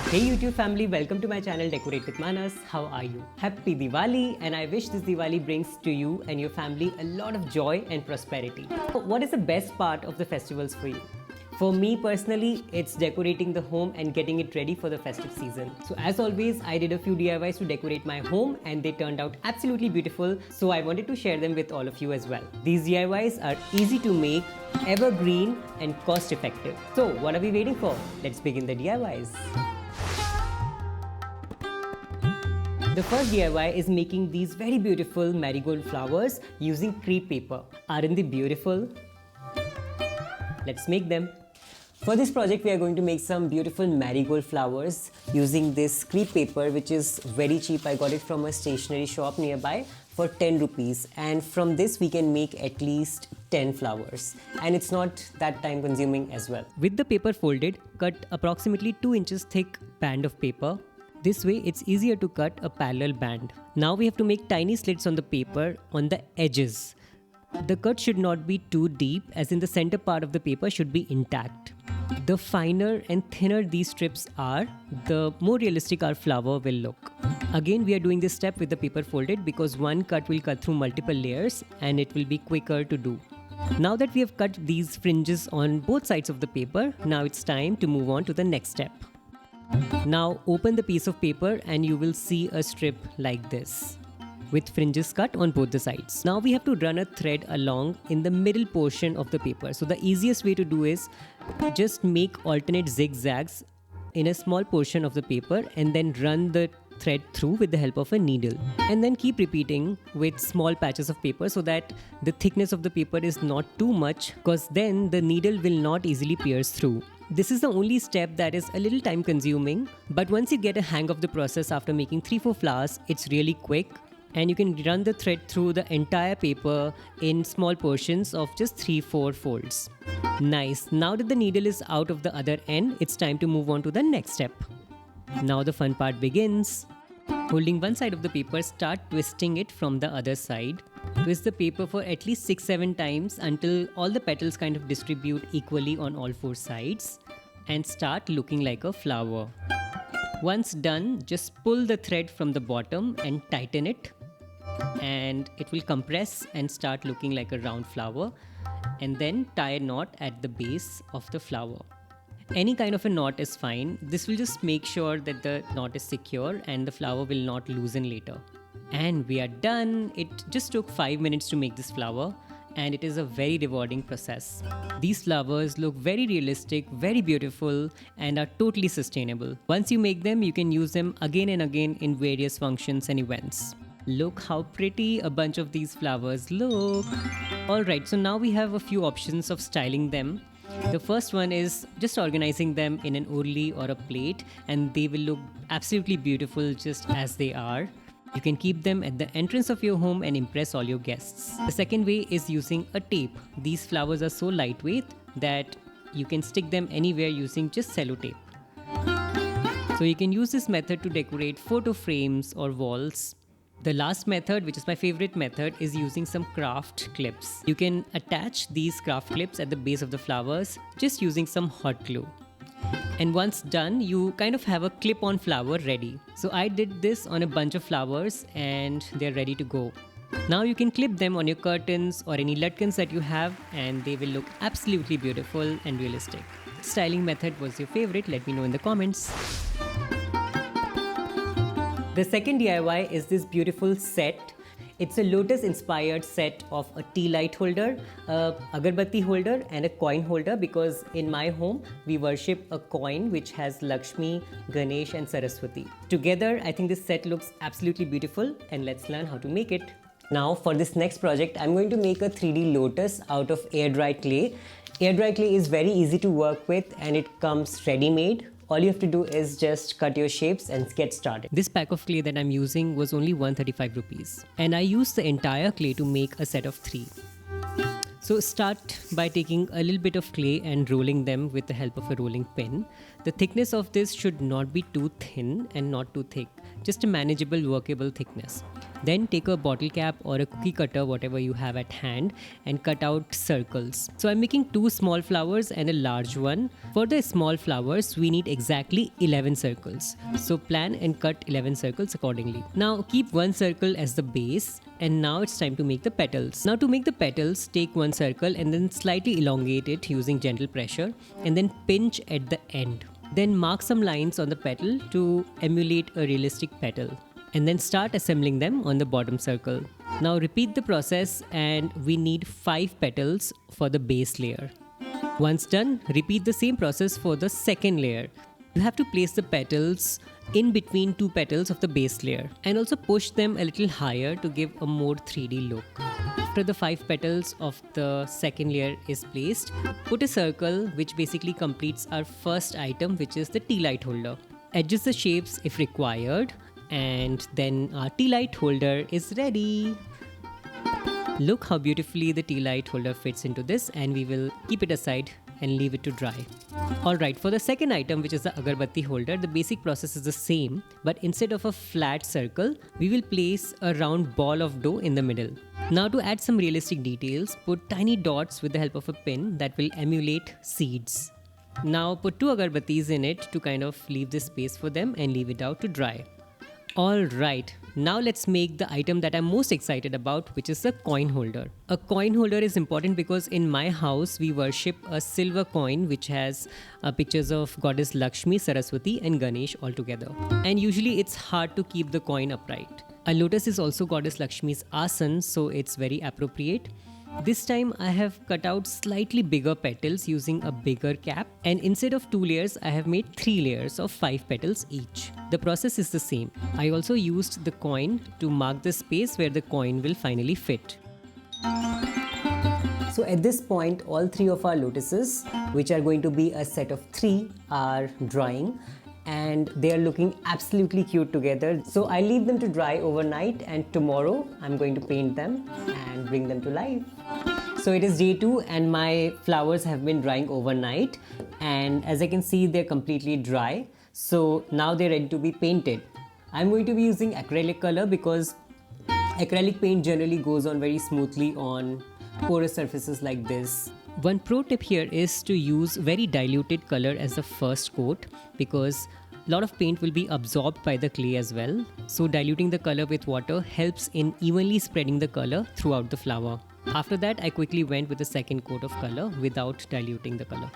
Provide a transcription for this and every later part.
Hey YouTube family, welcome to my channel Decorate with Manas. How are you? Happy Diwali, and I wish this Diwali brings to you and your family a lot of joy and prosperity. What is the best part of the festivals for you? For me personally, it's decorating the home and getting it ready for the festive season. So as always, I did a few DIYs to decorate my home and they turned out absolutely beautiful. So I wanted to share them with all of you as well. These DIYs are easy to make, evergreen and cost effective. So what are we waiting for? Let's begin the DIYs. The first DIY is making these very beautiful marigold flowers using crepe paper. Aren't they beautiful? Let's make them. For this project, we are going to make some beautiful marigold flowers using this crepe paper, which is very cheap. I got it from a stationery shop nearby for 10 rupees. And from this, we can make at least 10 flowers. And it's not that time consuming as well. With the paper folded, cut approximately 2 inches thick band of paper. This way, it's easier to cut a parallel band. Now we have to make tiny slits on the paper on the edges. The cut should not be too deep, as in the center part of the paper should be intact. The finer and thinner these strips are, the more realistic our flower will look. Again, we are doing this step with the paper folded because one cut will cut through multiple layers and it will be quicker to do. Now that we have cut these fringes on both sides of the paper, now it's time to move on to the next step. Now open the piece of paper and you will see a strip like this, with fringes cut on both the sides. Now we have to run a thread along in the middle portion of the paper. So the easiest way to do is just make alternate zigzags in a small portion of the paper and then run the thread through with the help of a needle. And then keep repeating with small patches of paper so that the thickness of the paper is not too much, because then the needle will not easily pierce through. This is the only step that is a little time consuming, but once you get a hang of the process after making 3-4 flowers, it's really quick. And you can run the thread through the entire paper in small portions of just 3-4 folds. Nice. Now that the needle is out of the other end, it's time to move on to the next step. Now the fun part begins. Holding one side of the paper, start twisting it from the other side. Twist the paper for at least 6-7 times until all the petals kind of distribute equally on all 4 sides and start looking like a flower. Once done, just pull the thread from the bottom and tighten it, and it will compress and start looking like a round flower, and then tie a knot at the base of the flower. Any kind of a knot is fine. This will just make sure that the knot is secure and the flower will not loosen later. And we are done. It just took 5 minutes to make this flower, and it is a very rewarding process. These flowers look very realistic, very beautiful, and are totally sustainable. Once you make them, you can use them again and again in various functions and events. Look how pretty a bunch of these flowers look. Alright, so now we have a few options of styling them. The first one is just organizing them in an urli or a plate, and they will look absolutely beautiful just as they are. You can keep them at the entrance of your home and impress all your guests. The second way is using a tape. These flowers are so lightweight that you can stick them anywhere using just sellotape. So you can use this method to decorate photo frames or walls. The last method, which is my favorite method, is using some craft clips. You can attach these craft clips at the base of the flowers just using some hot glue. And once done, you kind of have a clip-on flower ready. So I did this on a bunch of flowers and they're ready to go. Now you can clip them on your curtains or any latkans that you have, and they will look absolutely beautiful and realistic. Which styling method was your favorite? Let me know in the comments. The second DIY is this beautiful set. It's a lotus-inspired set of a tea light holder, a agarbatti holder and a coin holder, because in my home, we worship a coin which has Lakshmi, Ganesh and Saraswati. Together, I think this set looks absolutely beautiful, and let's learn how to make it. Now for this next project, I'm going to make a 3D lotus out of air-dry clay. Air-dry clay is very easy to work with and it comes ready-made. All you have to do is just cut your shapes and get started. This pack of clay that I'm using was only 135 rupees. And I used the entire clay to make a set of 3. So start by taking a little bit of clay and rolling them with the help of a rolling pin. The thickness of this should not be too thin and not too thick. Just a manageable, workable thickness. Then take a bottle cap or a cookie cutter, whatever you have at hand, and cut out circles. So I'm making 2 small flowers and a large one. For the small flowers, we need exactly 11 circles. So plan and cut 11 circles accordingly. Now keep one circle as the base, and now it's time to make the petals. Now to make the petals, take one circle and then slightly elongate it using gentle pressure, and then pinch at the end. Then mark some lines on the petal to emulate a realistic petal, and then start assembling them on the bottom circle. Now repeat the process, and we need 5 petals for the base layer. Once done, repeat the same process for the second layer. You have to place the petals in between 2 petals of the base layer, and also push them a little higher to give a more 3D look. After the 5 petals of the second layer is placed, put a circle which basically completes our first item, which is the tea light holder. Adjust the shapes if required, and then our tea light holder is ready. Look how beautifully the tea light holder fits into this, and we will keep it aside and leave it to dry. Alright, for the second item, which is the agarbatti holder, the basic process is the same, but instead of a flat circle, we will place a round ball of dough in the middle. Now to add some realistic details, put tiny dots with the help of a pin that will emulate seeds. Now put 2 agarbattis in it to kind of leave this space for them and leave it out to dry. Alright, now let's make the item that I'm most excited about, which is the coin holder. A coin holder is important because in my house we worship a silver coin which has pictures of goddess Lakshmi, Saraswati and Ganesh all together. And usually it's hard to keep the coin upright. A lotus is also goddess Lakshmi's asan, so it's very appropriate. This time I have cut out slightly bigger petals using a bigger cap, and instead of 2 layers I have made 3 layers of 5 petals each. The process is the same. I also used the coin to mark the space where the coin will finally fit. So at this point, all 3 of our lotuses, which are going to be a set of 3, are drying, and they are looking absolutely cute together. So I leave them to dry overnight, and tomorrow I'm going to paint them and bring them to life. So it is day 2 and my flowers have been drying overnight, and as I can see, they're completely dry. So now they're ready to be painted. I'm going to be using acrylic color because acrylic paint generally goes on very smoothly on porous surfaces like this. One pro tip here is to use very diluted color as the first coat, because a lot of paint will be absorbed by the clay as well. So diluting the color with water helps in evenly spreading the color throughout the flower. After that, I quickly went with the second coat of color without diluting the color.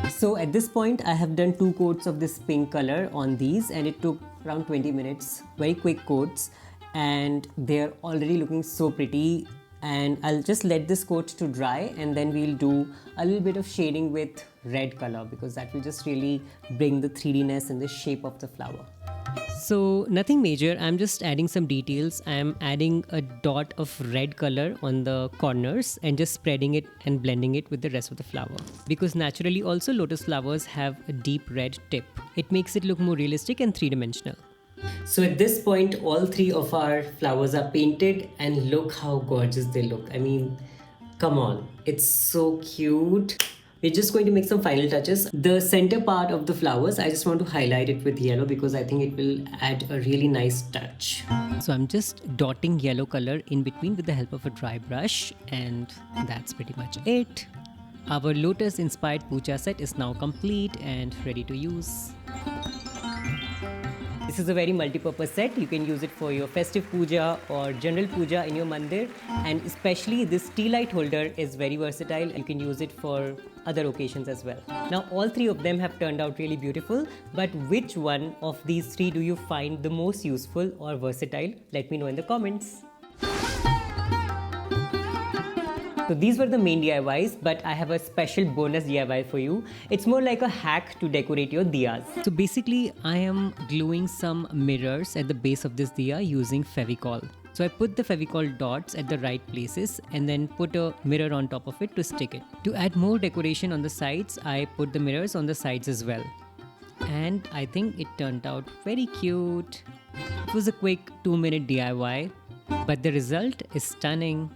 So at this point, I have done 2 coats of this pink color on these, and it took around 20 minutes, very quick coats, and they're already looking so pretty. And I'll just let this coat to dry, and then we'll do a little bit of shading with red color, because that will just really bring the 3Dness and the shape of the flower. So nothing major, I'm just adding some details. I'm adding a dot of red color on the corners and just spreading it and blending it with the rest of the flower. Because naturally also lotus flowers have a deep red tip. It makes it look more realistic and 3-dimensional. So at this point, all 3 of our flowers are painted, and look how gorgeous they look. I mean, come on, it's so cute. We're just going to make some final touches. The center part of the flowers, I just want to highlight it with yellow because I think it will add a really nice touch. So I'm just dotting yellow color in between with the help of a dry brush, and that's pretty much it. Our lotus inspired puja set is now complete and ready to use. This is a very multi-purpose set. You can use it for your festive puja or general puja in your mandir, and especially this tea light holder is very versatile. You can use it for other occasions as well. Now all 3 of them have turned out really beautiful, but which one of these 3 do you find the most useful or versatile? Let me know in the comments. So these were the main DIYs, but I have a special bonus DIY for you. It's more like a hack to decorate your diyas. So basically, I am gluing some mirrors at the base of this diya using Fevicol. So I put the Fevicol dots at the right places and then put a mirror on top of it to stick it. To add more decoration on the sides, I put the mirrors on the sides as well. And I think it turned out very cute. It was a quick 2-minute DIY, but the result is stunning.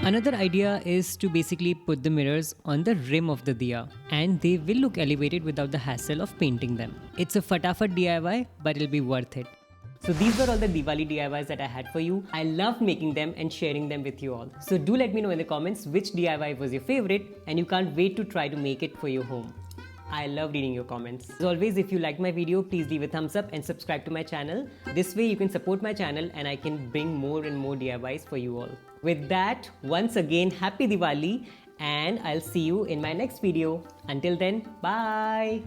Another idea is to basically put the mirrors on the rim of the diya, and they will look elevated without the hassle of painting them. It's a fatafat DIY, but it'll be worth it. So these were all the Diwali DIYs that I had for you. I love making them and sharing them with you all. So do let me know in the comments which DIY was your favorite and you can't wait to try to make it for your home. I love reading your comments. As always, if you like my video, please leave a thumbs up and subscribe to my channel. This way you can support my channel and I can bring more and more DIYs for you all. With that, once again, happy Diwali and I'll see you in my next video. Until then, bye!